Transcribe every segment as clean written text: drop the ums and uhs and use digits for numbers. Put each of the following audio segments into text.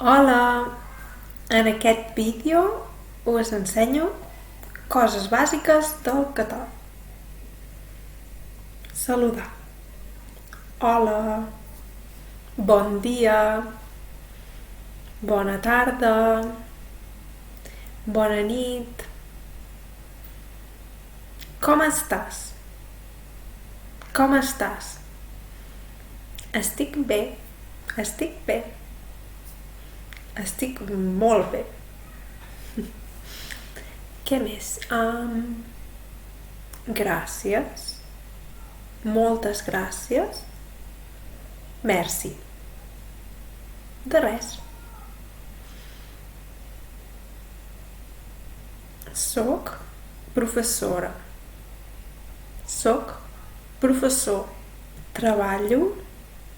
Hola! En aquest vídeo us ensenyo coses bàsiques del català. Saludar. Hola, bon dia, bona tarda, bona nit. Com estàs? Com estàs? Estic bé, estic bé. Estic molt bé. Què més? Gràcies. Moltes gràcies. Merci. De res. Soc professora. Soc professor. Treballo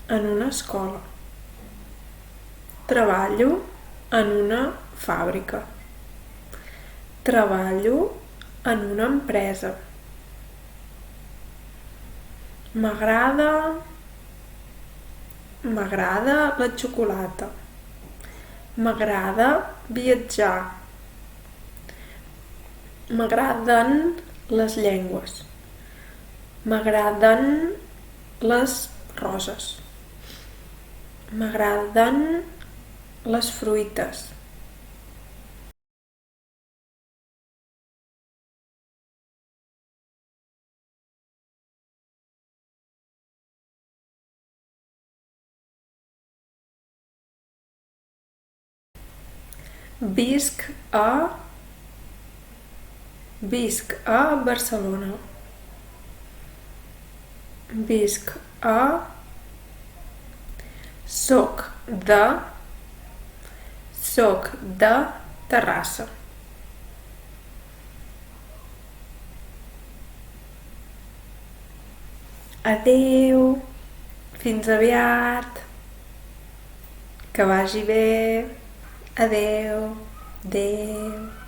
en una escola. Treballo en una fàbrica. Treballo en una empresa. M'agrada la xocolata. M'agrada viatjar. M'agraden les llengües. M'agraden les roses. M'agraden les fruites. Visc a Barcelona. Soc de Terrassa. Adeu, fins aviat, que vagi bé, adeu, adeu.